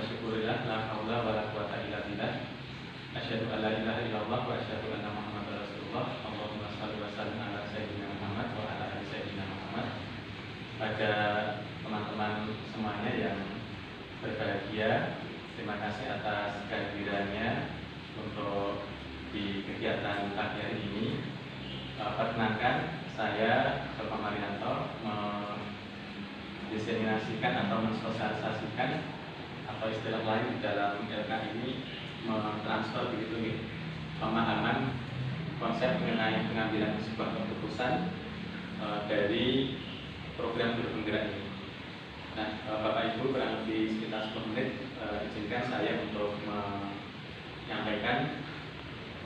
syukurillah, la haula wala quwata illa billah. Asyhadu an la ilaha illallah wa asyhadu anna Muhammadar Rasulullah. Allahumma shalli wa sallim ala sayyidina Muhammad wa ala ali sayyidina Muhammad. Pada teman-teman semuanya yang berbahagia, terima kasih atas kehadirannya untuk di kegiatan pagi hari ini. Perkenankan saya, Bapak Marianto, mendiseminasikan atau mensosialisasikan atau istilah lain di dalam LK ini mentransfer begitu nih pemahaman konsep mengenai pengambilan sebuah keputusan dari program guru penggerak ini. Nah, Bapak Ibu, kurang lebih sekitar 10 menit izinkan saya untuk menyampaikan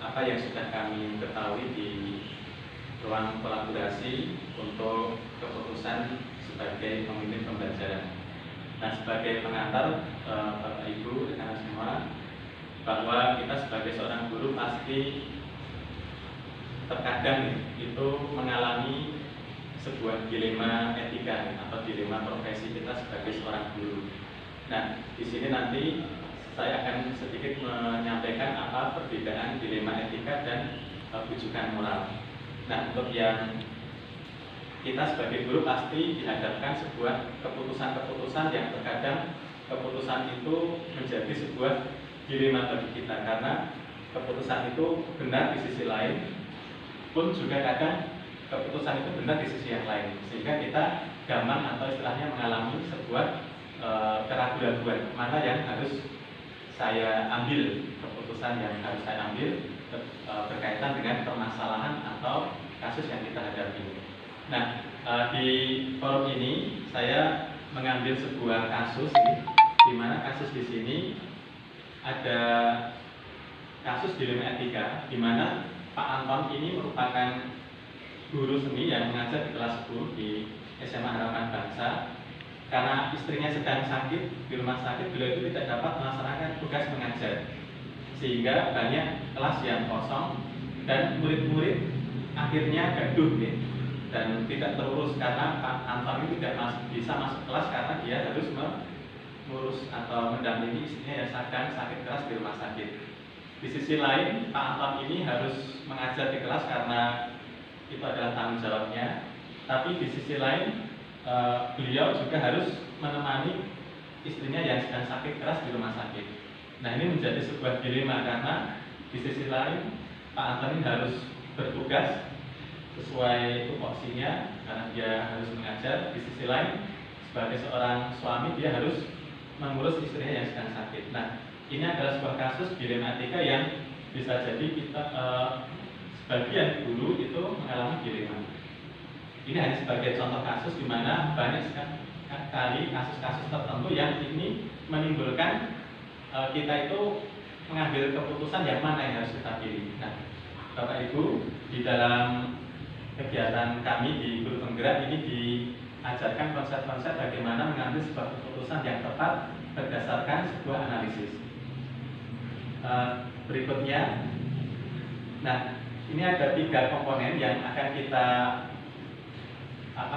apa yang sudah kami ketahui di ruang kolaborasi untuk keputusan sebagai pemimpin pembelajaran. Nah, sebagai pengantar Bapak Ibu, rekan semua, bahwa kita sebagai seorang guru pasti terkadang itu mengalami sebuah dilema etika atau dilema profesi kita sebagai seorang guru. Nah, di sini nanti saya akan sedikit menyampaikan apa perbedaan dilema etika dan rujukan moral. Nah, untuk yang kita sebagai guru pasti dihadapkan sebuah keputusan-keputusan yang terkadang keputusan itu menjadi sebuah dilema bagi kita, karena keputusan itu benar di sisi lain pun juga kadang keputusan itu benar di sisi yang lain, sehingga kita gampang atau istilahnya mengalami sebuah keraguan-raguan mana yang harus saya ambil, keputusan yang harus saya ambil berkaitan dengan permasalahan atau kasus yang kita hadapi. Nah, di forum ini saya mengambil sebuah kasus di mana kasus di sini ada kasus dilema etika, di mana Pak Anton ini merupakan guru seni yang mengajar di kelas 10 di SMA Harapan Bangsa. Karena istrinya sedang sakit di rumah sakit, beliau itu tidak dapat melaksanakan tugas mengajar, sehingga banyak kelas yang kosong dan murid-murid akhirnya gaduh dan tidak terurus karena Pak Anton ini tidak bisa masuk kelas karena dia harus mengurus atau mendampingi istrinya yang sedang sakit keras di rumah sakit. Di sisi lain, Pak Anton ini harus mengajar di kelas karena itu adalah tanggung jawabnya, tapi di sisi lain beliau juga harus menemani istrinya yang sedang sakit keras di rumah sakit. Nah, ini menjadi sebuah dilema karena di sisi lain Pak Anton ini harus bertugas sesuai tupoksinya karena dia harus mengajar. Di sisi lain, sebagai seorang suami dia harus mengurus istrinya yang sedang sakit. Nah, ini adalah sebuah kasus dilema etika yang bisa jadi kita sebagian guru itu mengalami dilema. Ini hanya sebagai contoh kasus di mana banyak sekali kasus-kasus tertentu yang ini menimbulkan kita itu mengambil keputusan yang mana yang harus kita pilih. Nah, Bapak Ibu, di dalam kegiatan kami di Guru Penggerak ini diajarkan konsep-konsep bagaimana mengambil sebuah keputusan yang tepat berdasarkan sebuah analisis. Berikutnya, nah ini ada 3 komponen yang akan kita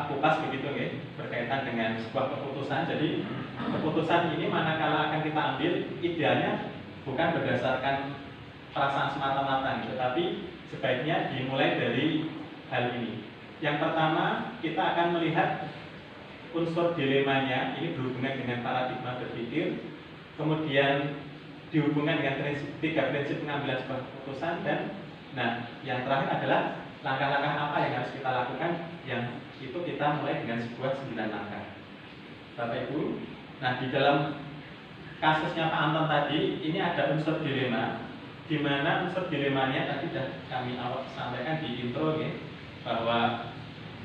kupas begitu berkaitan dengan sebuah keputusan. Jadi keputusan ini manakala akan kita ambil, idealnya bukan berdasarkan perasaan semata-mata, tetapi sebaiknya dimulai dari hal ini. Yang pertama, kita akan melihat unsur dilemanya, ini berhubungan dengan paradigma berpikir, kemudian dihubungkan dengan 3 prinsip pengambilan sebuah keputusan, dan yang terakhir adalah langkah-langkah apa yang harus kita lakukan, yang itu kita mulai dengan sebuah 9 langkah. Bapak Ibu, nah di dalam kasusnya Pak Anton tadi, ini ada unsur dilema, di mana unsur dilemanya tadi sudah kami sampaikan di intro bahwa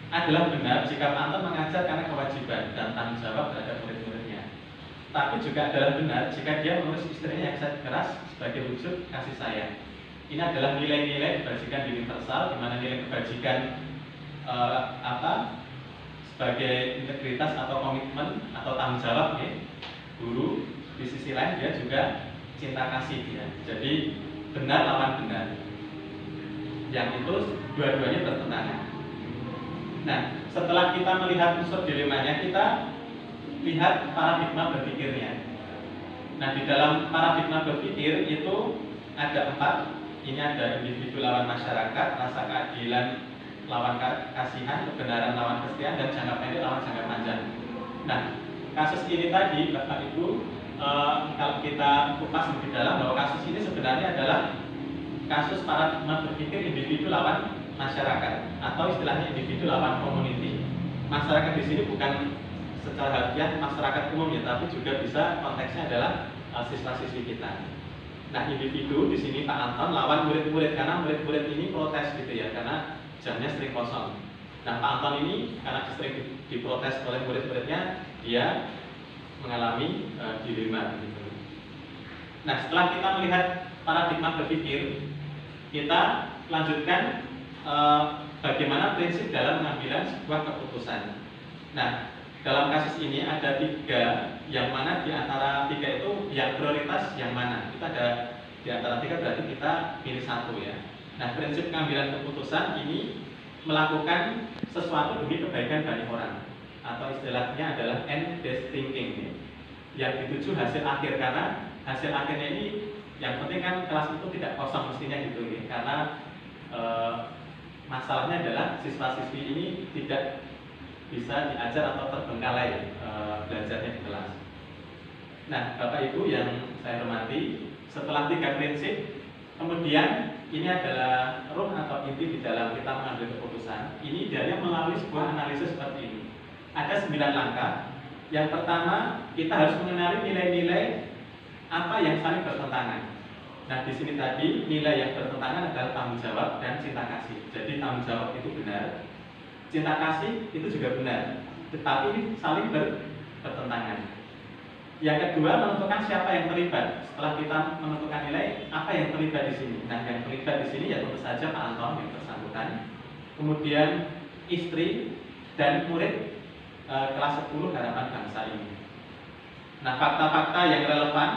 adalah benar jika Pak Anton mengajar karena kewajiban dan tanggung jawab terhadap murid-muridnya. Tapi juga adalah benar jika dia mengurus istrinya yang sakit keras sebagai wujud kasih sayang. Ini adalah nilai-nilai kebajikan universal, di mana nilai kebajikan sebagai integritas atau komitmen atau tanggung jawab guru. Di sisi lain dia juga cinta kasih Jadi benar lawan benar, yang itu dua-duanya bertentangan. Nah, setelah kita melihat unsur dilemanya, kita lihat paradigma berpikirnya. Nah, di dalam paradigma berpikir itu ada 4. Ini ada individu lawan masyarakat, rasa keadilan lawan kasihan, kebenaran lawan kesetiaan, dan jangka pendek lawan jangka panjang. Nah, kasus ini tadi, Bapak Ibu, kalau kita kupas lebih dalam bahwa kasus ini sebenarnya adalah kasus paradigma berpikir individu lawan masyarakat, atau istilahnya individu lawan community. Masyarakat di sini bukan secara harfiah masyarakat umum ya, tapi juga bisa konteksnya adalah siswa-siswi kita. Nah, individu di sini Pak Anton lawan murid-murid, karena murid-murid ini protes gitu ya, karena jamnya sering kosong. Nah, Pak Anton ini karena sering diprotes oleh murid-muridnya, dia mengalami dilema gitu. Nah, setelah kita melihat paradigma berpikir, kita lanjutkan bagaimana prinsip dalam pengambilan sebuah keputusan. Nah, dalam kasus ini ada 3, yang mana di antara 3 itu yang prioritas yang mana? Kita ada di antara 3, berarti kita pilih 1 ya. Nah, prinsip pengambilan keputusan ini melakukan sesuatu demi kebaikan banyak orang, atau istilahnya adalah end-based thinking. Yang dituju hasil akhir, karena hasil akhirnya ini yang penting kan kelas itu tidak kosong mestinya gitu ya. Karena masalahnya adalah siswa-siswi ini tidak bisa diajar atau terbengkalai belajarnya di kelas. Nah, Bapak Ibu yang saya hormati, setelah 3 prinsip, kemudian ini adalah ruh atau inti di dalam kita mengambil keputusan. Ini dia melalui sebuah analisis seperti ini. Ada 9 langkah. Yang pertama, kita harus mengenali nilai-nilai apa yang saling bertentangan. Nah, di sini tadi nilai yang bertentangan adalah tanggung jawab dan cinta kasih. Jadi tanggung jawab itu benar, cinta kasih itu juga benar, tetapi ini saling bertentangan. Yang kedua, menentukan siapa yang terlibat. Setelah kita menentukan nilai, apa yang terlibat di sini? Nah, yang terlibat di sini ya tentu saja Pak Anton yang bersangkutan, kemudian istri dan murid kelas 10 harapan bangsa ini. Nah, fakta-fakta yang relevan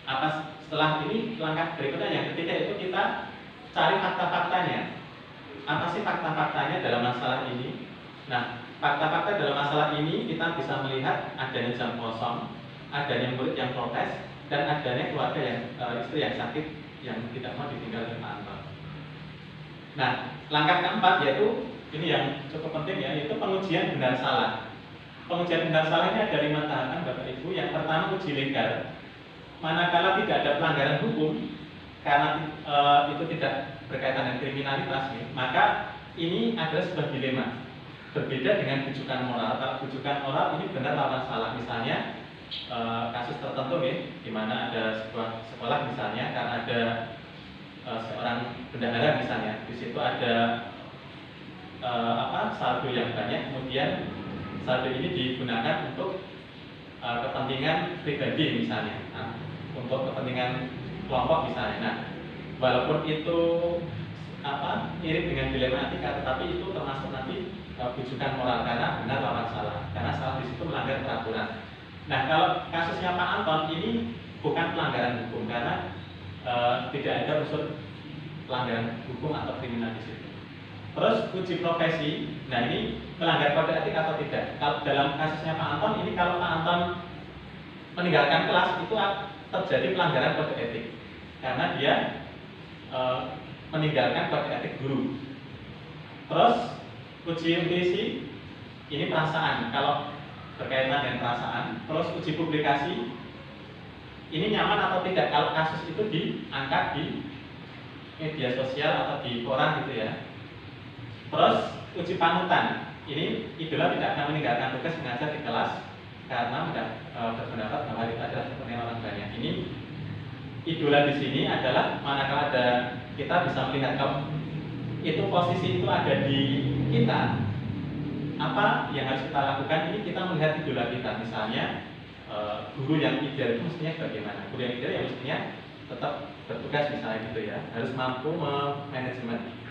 apa setelah ini, langkah berikutnya yang ketiga itu kita cari fakta-faktanya. Apa sih fakta-faktanya dalam masalah ini? Nah, fakta-fakta dalam masalah ini kita bisa melihat adanya jam kosong, adanya murid yang protes, dan adanya keluarga yang istri yang sakit yang tidak mau ditinggal oleh Pak Anton. Nah, langkah keempat yaitu ini yang cukup penting ya, yaitu pengujian benar salah. Pengujian benar salah ini ada 5 tahapan Bapak Ibu. Yang pertama, uji legal. Manakala tidak ada pelanggaran hukum karena itu tidak berkaitan dengan kriminalitas, maka ini adalah sebuah dilema. Berbeda dengan rujukan moral. Kalau rujukan moral ini benar lawan salah. Misalnya kasus tertentu di mana ada sebuah sekolah misalnya karena ada seorang bendahara misalnya, di situ ada saldo yang banyak, kemudian saldo ini digunakan untuk kepentingan pribadi misalnya. Nah, untuk kepentingan kelompok misalnya. Nah, walaupun itu mirip dengan dilema etika, tetapi itu termasuk nanti rujukan moral karena benar lawan salah, karena salah di situ melanggar peraturan. Nah, kalau kasusnya Pak Anton ini bukan pelanggaran hukum karena tidak ada unsur pelanggaran hukum atau kriminal di situ. Terus uji profesi, nah ini melanggar kode etik atau tidak? Kalau dalam kasusnya Pak Anton ini, kalau Pak Anton meninggalkan kelas itu terjadi pelanggaran kode etik karena dia meninggalkan kode etik guru. Terus uji intuisi ini perasaan, kalau berkaitan dengan perasaan. Terus uji publikasi ini nyaman atau tidak kalau kasus itu diangkat di media sosial atau di koran gitu ya. Terus uji panutan ini idola tidak akan meninggalkan tugas mengajar di kelas karena berpendapat bahwa itu adalah kepentingan orang banyak. Ini idola di sini adalah manakala ada kita bisa melihat kalau itu posisi itu ada di kita, apa yang harus kita lakukan? Ini kita melihat idola kita, misalnya guru yang ideal itu mestinya bagaimana? Guru yang ideal yang mestinya tetap bertugas misalnya gitu ya, harus mampu memanajemen.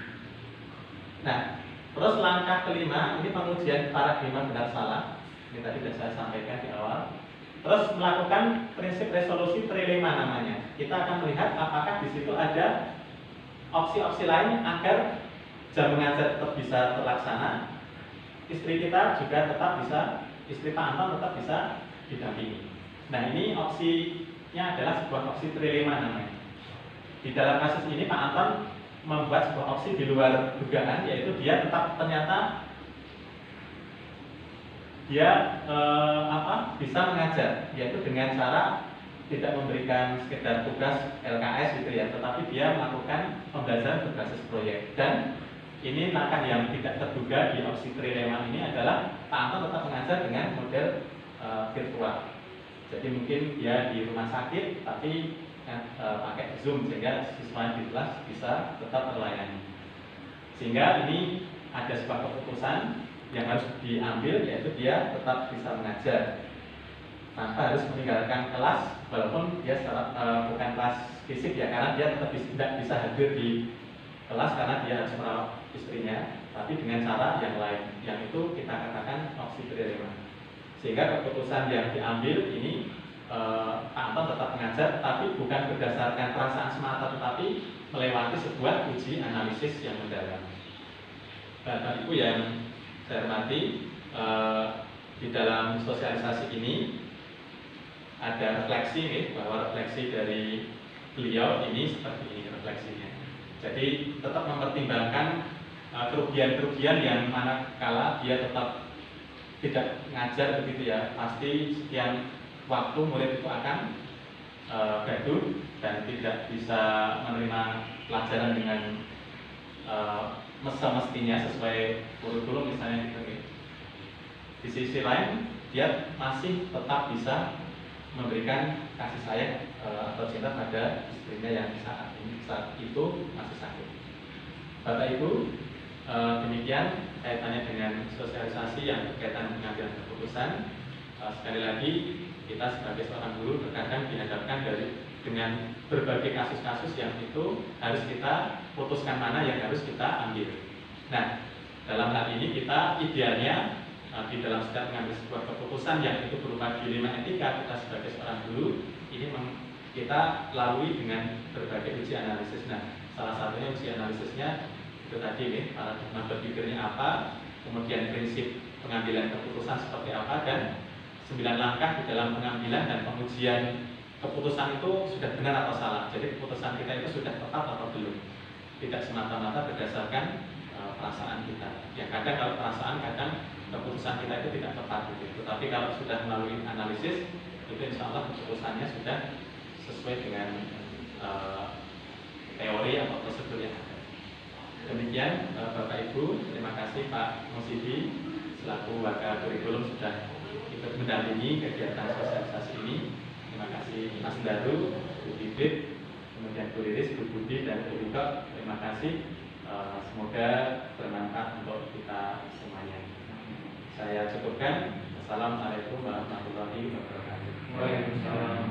Nah, terus langkah kelima ini pengujian paradigma benar salah. Ini tadi sudah saya sampaikan di awal. Terus melakukan prinsip resolusi trilema namanya. Kita akan melihat apakah di situ ada opsi-opsi lain agar jam mengajar tetap bisa terlaksana, istri kita juga tetap bisa, istri Pak Anton tetap bisa didampingi. Nah, ini opsi bentuknya adalah sebuah opsi trilema namanya. Di dalam kasus ini Pak Anton membuat sebuah opsi di luar dugaan, yaitu dia tetap ternyata dia bisa mengajar, yaitu dengan cara tidak memberikan sekedar tugas LKS gitu ya, tetapi dia melakukan pembelajaran berbasis proyek. Dan ini langkah yang tidak terduga di opsi trilema ini adalah Pak Anton tetap mengajar dengan model virtual. Jadi mungkin dia di rumah sakit tapi pakai Zoom sehingga siswa di kelas bisa tetap terlayani. Sehingga ini ada sebuah keputusan yang harus diambil, yaitu dia tetap bisa mengajar tanpa harus meninggalkan kelas, walaupun dia bukan kelas fisik ya, karena dia tetap tidak bisa hadir di kelas karena dia harus merawat istrinya, tapi dengan cara yang lain, yang itu kita katakan opsi trilema. Sehingga keputusan yang diambil ini Pak Anton tetap mengajar, tapi bukan berdasarkan perasaan semata, tetapi melewati sebuah uji analisis yang mendalam. Bapak Ibu yang saya hormati, di dalam sosialisasi ini ada refleksi nih, bahwa refleksi dari beliau ini seperti ini refleksinya. Jadi tetap mempertimbangkan kerugian-kerugian yang manakala dia tetap tidak ngajar begitu ya, pasti sekian waktu murid itu akan gaduh dan tidak bisa menerima pelajaran dengan semestinya sesuai kurikulum misalnya gitu. Di sisi lain dia masih tetap bisa memberikan kasih sayang atau cinta pada istrinya yang saat itu masih sakit. Bapak Ibu, demikian kaitannya dengan sosialisasi yang berkaitan pengambilan keputusan. Sekali lagi kita sebagai seorang guru terkadang dihadapkan dengan berbagai kasus-kasus yang itu harus kita putuskan mana yang harus kita ambil. Nah, dalam hal ini kita idealnya di dalam setiap mengambil sebuah keputusan yang itu berupa dilema etika, kita sebagai seorang guru ini kita lalui dengan berbagai uji analisis. Nah, salah satunya uji analisisnya itu tadi nih, paradigma berpikirnya apa, kemudian prinsip pengambilan keputusan seperti apa, dan 9 langkah di dalam pengambilan dan pengujian keputusan itu sudah benar atau salah. Jadi keputusan kita itu sudah tepat atau belum. Tidak semata-mata berdasarkan perasaan kita. Ya kadang kalau perasaan, kadang keputusan kita itu tidak tepat gitu. Tetapi kalau sudah melalui analisis, itu insya Allah keputusannya sudah sesuai dengan teori atau prosedur yang ada. Demikian Bapak Ibu, terima kasih Pak Musidi selaku Wakil Kurikulum sudah ikut mendampingi kegiatan sosialisasi ini. Terima kasih Mas Daru, Bu Bibit, kemudian Bu Riris, Bu Budi, dan Bu Rito. Terima kasih. Semoga bermanfaat untuk kita semuanya. Saya cukupkan. Assalamualaikum warahmatullahi wabarakatuh. Waalaikumsalam.